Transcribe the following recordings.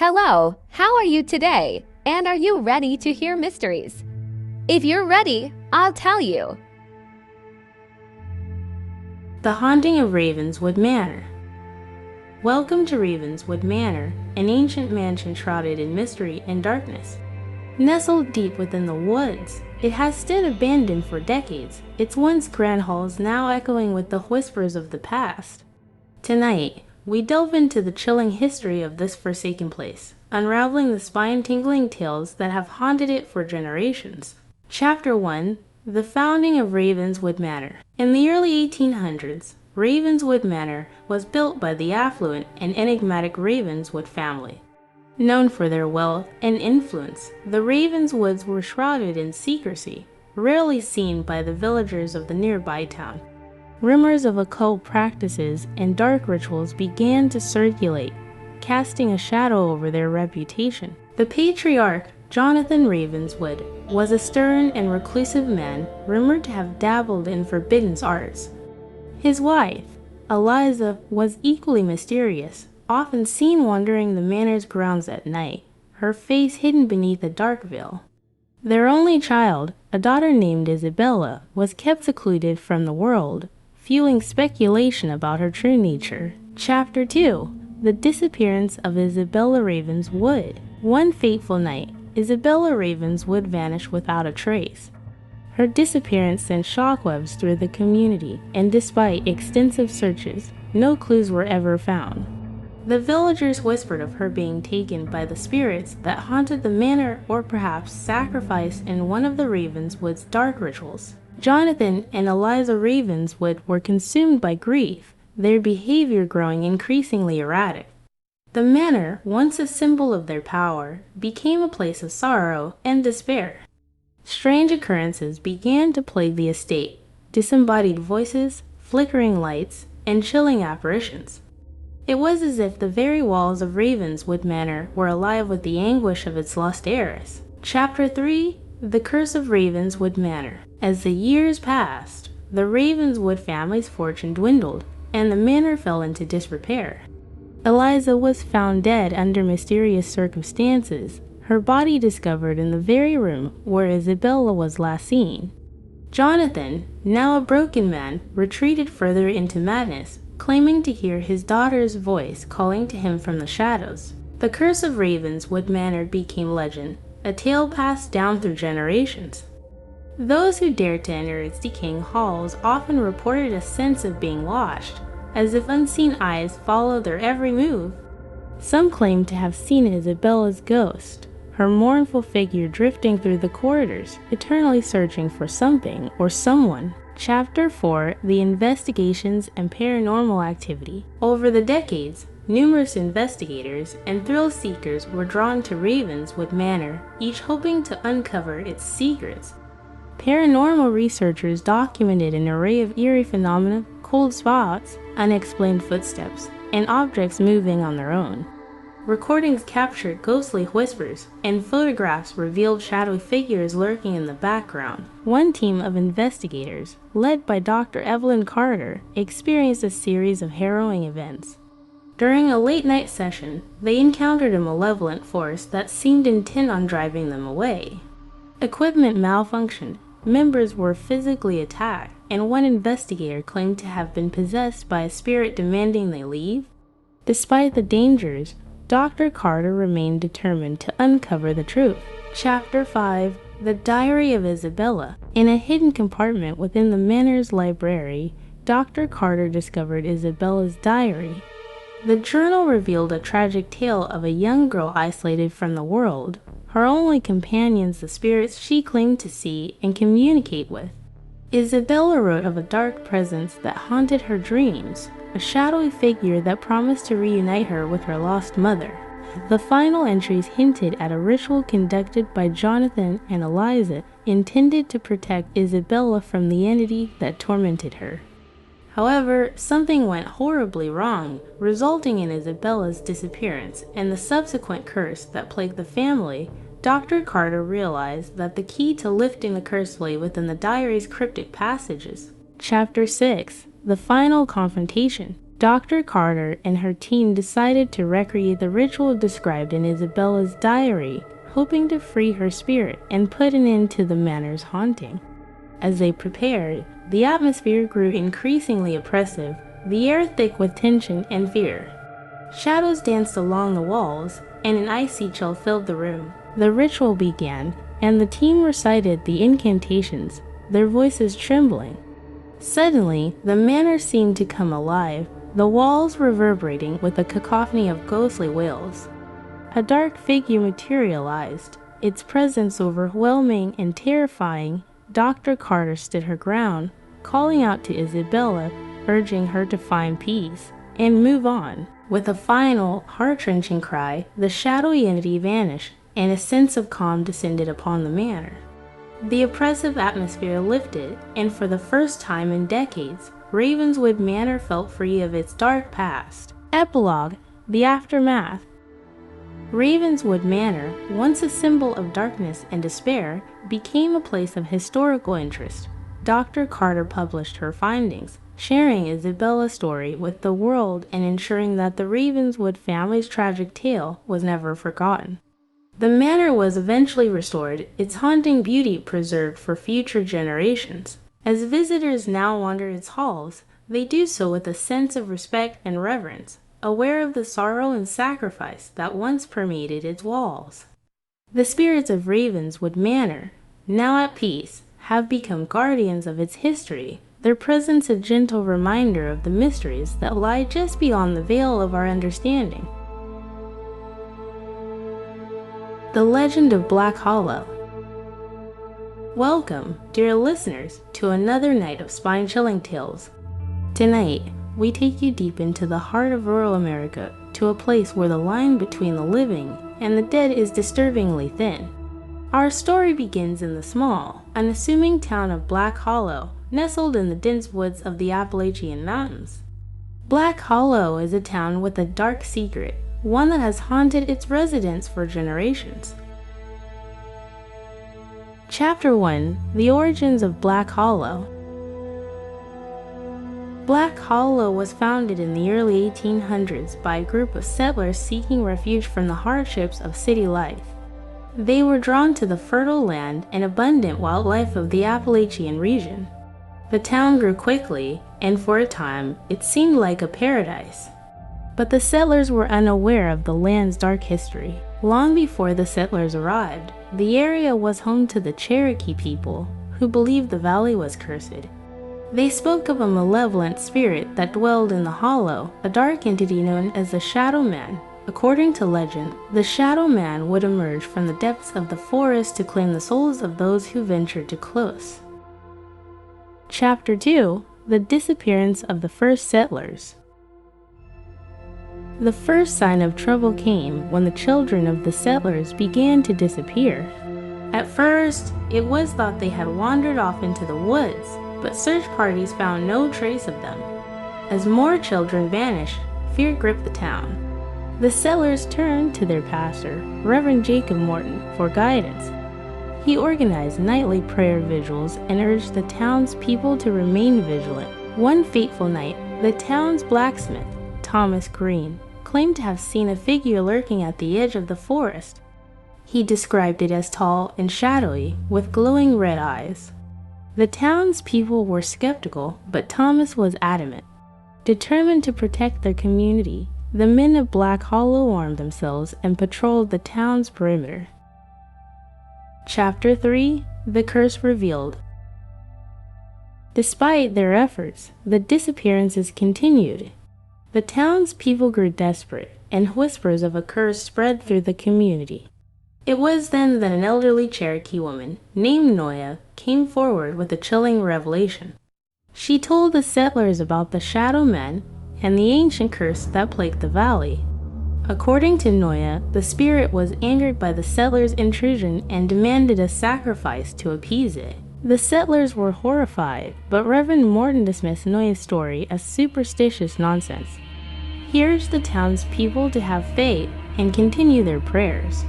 Hello, how are you today? And are you ready to hear mysteries? If you're ready, I'll tell you. The Haunting of Ravenswood Manor. Welcome to Ravenswood Manor, an ancient mansion shrouded in mystery and darkness. Nestled deep within the woods, it has stood abandoned for decades, its once grand halls now echoing with the whispers of the past. Tonight, we delve into the chilling history of this forsaken place, unraveling the spine-tingling tales that have haunted it for generations. Chapter 1: The Founding of Ravenswood Manor. In the early 1800s, Ravenswood Manor was built by the affluent and enigmatic Ravenswood family. Known for their wealth and influence, the Ravenswoods were shrouded in secrecy, rarely seen by the villagers of the nearby town. Rumors of occult practices and dark rituals began to circulate, casting a shadow over their reputation. The patriarch, Jonathan Ravenswood, was a stern and reclusive man rumored to have dabbled in forbidden arts. His wife, Eliza, was equally mysterious, often seen wandering the manor's grounds at night, her face hidden beneath a dark veil. Their only child, a daughter named Isabella, was kept secluded from the world, fueling speculation about her true nature. Chapter 2: The Disappearance of Isabella Ravenswood. One fateful night, Isabella Ravenswood vanished without a trace. Her disappearance sent shockwaves through the community, and despite extensive searches, no clues were ever found. The villagers whispered of her being taken by the spirits that haunted the manor, or perhaps sacrificed in one of the Ravenswood's dark rituals. Jonathan and Eliza Ravenswood were consumed by grief, their behavior growing increasingly erratic. The manor, once a symbol of their power, became a place of sorrow and despair. Strange occurrences began to plague the estate: disembodied voices, flickering lights, and chilling apparitions. It was as if the very walls of Ravenswood Manor were alive with the anguish of its lost heiress. Chapter 3: The Curse of Ravenswood Manor. As the years passed, the Ravenswood family's fortune dwindled, and the manor fell into disrepair. Eliza was found dead under mysterious circumstances, her body discovered in the very room where Isabella was last seen. Jonathan, now a broken man, retreated further into madness, claiming to hear his daughter's voice calling to him from the shadows. The curse of Ravenswood Manor became legend, a tale passed down through generations. Those who dared to enter its decaying halls often reported a sense of being watched, as if unseen eyes followed their every move. Some claimed to have seen Isabella's ghost, her mournful figure drifting through the corridors, eternally searching for something or someone. Chapter 4: The Investigations and Paranormal Activity. Over the decades, numerous investigators and thrill seekers were drawn to Ravenswood Manor, each hoping to uncover its secrets. Paranormal researchers documented an array of eerie phenomena: cold spots, unexplained footsteps, and objects moving on their own. Recordings captured ghostly whispers, and photographs revealed shadowy figures lurking in the background. One team of investigators, led by Dr. Evelyn Carter, experienced a series of harrowing events. During a late-night session, they encountered a malevolent force that seemed intent on driving them away. Equipment malfunctioned, members were physically attacked, and one investigator claimed to have been possessed by a spirit demanding they leave. Despite the dangers, Dr. Carter remained determined to uncover the truth. Chapter 5: The Diary of Isabella. In a hidden compartment within the manor's library, Dr. Carter discovered Isabella's diary. The journal revealed a tragic tale of a young girl isolated from the world, her only companions the spirits she claimed to see and communicate with. Isabella wrote of a dark presence that haunted her dreams, a shadowy figure that promised to reunite her with her lost mother. The final entries hinted at a ritual conducted by Jonathan and Eliza intended to protect Isabella from the entity that tormented her. However, something went horribly wrong, resulting in Isabella's disappearance and the subsequent curse that plagued the family. Dr. Carter realized that the key to lifting the curse lay within the diary's cryptic passages. Chapter 6: The Final Confrontation. Dr. Carter and her team decided to recreate the ritual described in Isabella's diary, hoping to free her spirit and put an end to the manor's haunting. As they prepared, the atmosphere grew increasingly oppressive, the air thick with tension and fear. Shadows danced along the walls, and an icy chill filled the room. The ritual began, and the team recited the incantations, their voices trembling. Suddenly, the manor seemed to come alive, the walls reverberating with a cacophony of ghostly wails. A dark figure materialized, its presence overwhelming and terrifying. Dr. Carter stood her ground, calling out to Isabella, urging her to find peace and move on. With a final, heart-wrenching cry, the shadowy entity vanished, and a sense of calm descended upon the manor. The oppressive atmosphere lifted, and for the first time in decades, Ravenswood Manor felt free of its dark past. Epilogue: The Aftermath. Ravenswood Manor, once a symbol of darkness and despair, became a place of historical interest. Dr. Carter published her findings, sharing Isabella's story with the world and ensuring that the Ravenswood family's tragic tale was never forgotten. The manor was eventually restored, its haunting beauty preserved for future generations. As visitors now wander its halls, they do so with a sense of respect and reverence, aware of the sorrow and sacrifice that once permeated its walls. The spirits of Ravenswood Manor, now at peace, have become guardians of its history, their presence a gentle reminder of the mysteries that lie just beyond the veil of our understanding. The Legend of Black Hollow. Welcome, dear listeners, to another night of spine-chilling tales. Tonight, we take you deep into the heart of rural America, to a place where the line between the living and the dead is disturbingly thin. Our story begins in the small, unassuming town of Black Hollow, nestled in the dense woods of the Appalachian Mountains. Black Hollow is a town with a dark secret, one that has haunted its residents for generations. Chapter 1: The Origins of Black Hollow. Black Hollow was founded in the early 1800s by a group of settlers seeking refuge from the hardships of city life. They were drawn to the fertile land and abundant wildlife of the Appalachian region. The town grew quickly, and for a time, it seemed like a paradise. But the settlers were unaware of the land's dark history. Long before the settlers arrived, the area was home to the Cherokee people, who believed the valley was cursed. They spoke of a malevolent spirit that dwelled in the hollow, a dark entity known as the Shadow Man. According to legend, the Shadow Man would emerge from the depths of the forest to claim the souls of those who ventured too close. Chapter 2: The Disappearance of the First Settlers. The first sign of trouble came when the children of the settlers began to disappear. At first, it was thought they had wandered off into the woods, but search parties found no trace of them. As more children vanished, fear gripped the town. The settlers turned to their pastor, Reverend Jacob Morton, for guidance. He organized nightly prayer vigils and urged the townspeople to remain vigilant. One fateful night, the town's blacksmith, Thomas Green, claimed to have seen a figure lurking at the edge of the forest. He described it as tall and shadowy, with glowing red eyes. The townspeople were skeptical, but Thomas was adamant. Determined to protect their community, the men of Black Hollow armed themselves and patrolled the town's perimeter. Chapter 3: The Curse Revealed. Despite their efforts, the disappearances continued. The townspeople grew desperate, and whispers of a curse spread through the community. It was then that an elderly Cherokee woman, named Noya, came forward with a chilling revelation. She told the settlers about the Shadow Man and the ancient curse that plagued the valley. According to Noya, the spirit was angered by the settlers' intrusion and demanded a sacrifice to appease it. The settlers were horrified, but Reverend Morton dismissed Noya's story as superstitious nonsense. He urged the townspeople to have faith and continue their prayers.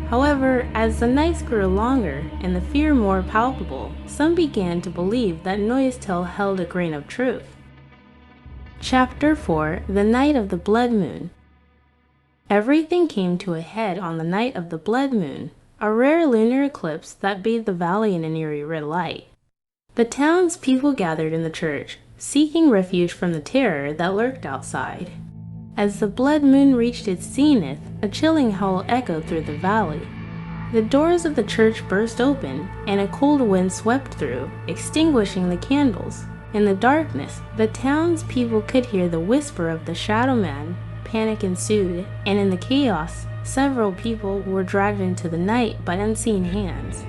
However, as the nights grew longer and the fear more palpable, some began to believe that Noya's tale held a grain of truth. Chapter 4: The Night of the Blood Moon. Everything came to a head on the night of the blood moon, a rare lunar eclipse that bathed the valley in an eerie red light. The townspeople gathered in the church, seeking refuge from the terror that lurked outside. As the blood moon reached its zenith, a chilling howl echoed through the valley. The doors of the church burst open, and a cold wind swept through, extinguishing the candles. In the darkness, the townspeople could hear the whisper of the Shadow Man. Panic ensued, and in the chaos, several people were dragged into the night by unseen hands.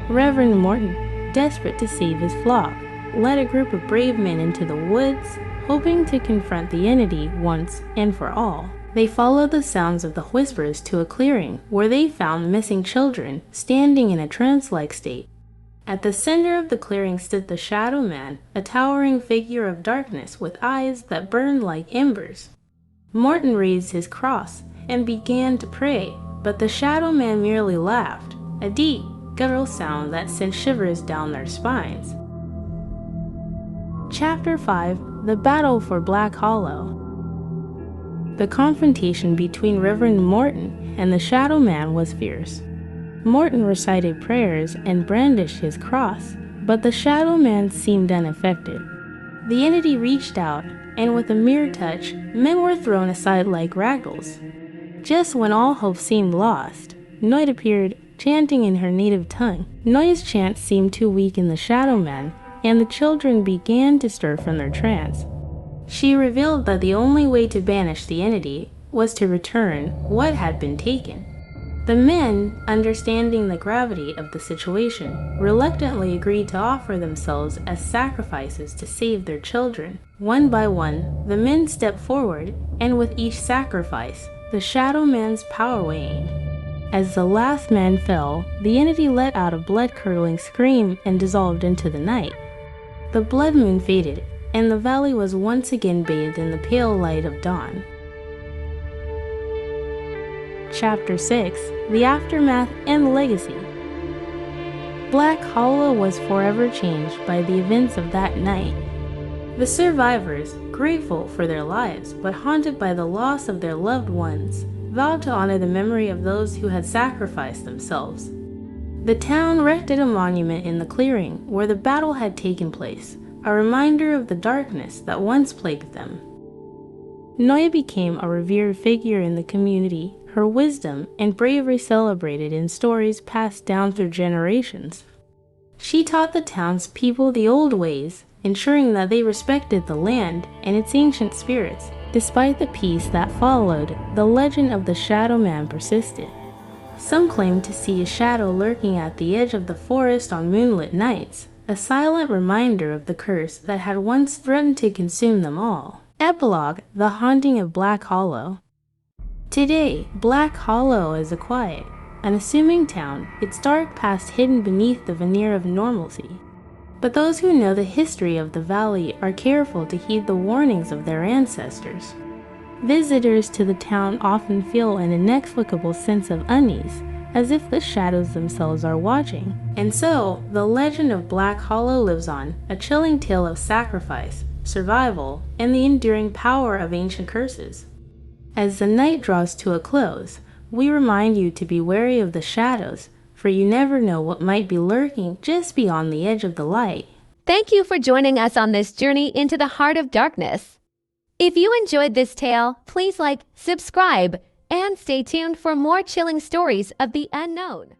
Reverend Morton, desperate to save his flock, led a group of brave men into the woods, hoping to confront the entity once and for all. They followed the sounds of the whispers to a clearing, where they found missing children standing in a trance-like state. At the center of the clearing stood the Shadow Man, a towering figure of darkness with eyes that burned like embers. Morton raised his cross and began to pray, but the Shadow Man merely laughed, a deep, guttural sound that sent shivers down their spines. Chapter 5: The Battle for Black Hollow. The confrontation between Reverend Morton and the Shadow Man was fierce. Morton recited prayers and brandished his cross, but the Shadow Man seemed unaffected. The entity reached out, and with a mere touch, men were thrown aside like ragdolls. Just when all hope seemed lost, Noit appeared, chanting in her native tongue. Noit's chant seemed to weaken the Shadow Man, and the children began to stir from their trance. She revealed that the only way to banish the entity was to return what had been taken. The men, understanding the gravity of the situation, reluctantly agreed to offer themselves as sacrifices to save their children. One by one, the men stepped forward, and with each sacrifice, the Shadow Man's power waned. As the last man fell, the entity let out a blood-curdling scream and dissolved into the night. The blood moon faded, and the valley was once again bathed in the pale light of dawn. Chapter 6: The Aftermath and Legacy. Black Hollow was forever changed by the events of that night. The survivors, grateful for their lives but haunted by the loss of their loved ones, vowed to honor the memory of those who had sacrificed themselves. The town erected a monument in the clearing where the battle had taken place, a reminder of the darkness that once plagued them. Noya became a revered figure in the community, her wisdom and bravery celebrated in stories passed down through generations. She taught the townspeople the old ways, ensuring that they respected the land and its ancient spirits. Despite the peace that followed, the legend of the Shadow Man persisted. Some claimed to see a shadow lurking at the edge of the forest on moonlit nights, a silent reminder of the curse that had once threatened to consume them all. Epilogue: The Haunting of Black Hollow. Today, Black Hollow is a quiet, unassuming town, its dark past hidden beneath the veneer of normalcy. But those who know the history of the valley are careful to heed the warnings of their ancestors. Visitors to the town often feel an inexplicable sense of unease, as if the shadows themselves are watching. And so, the legend of Black Hollow lives on, a chilling tale of sacrifice, survival, and the enduring power of ancient curses. As the night draws to a close, we remind you to be wary of the shadows, for you never know what might be lurking just beyond the edge of the light. Thank you for joining us on this journey into the heart of darkness. If you enjoyed this tale, please like, subscribe, and stay tuned for more chilling stories of the unknown.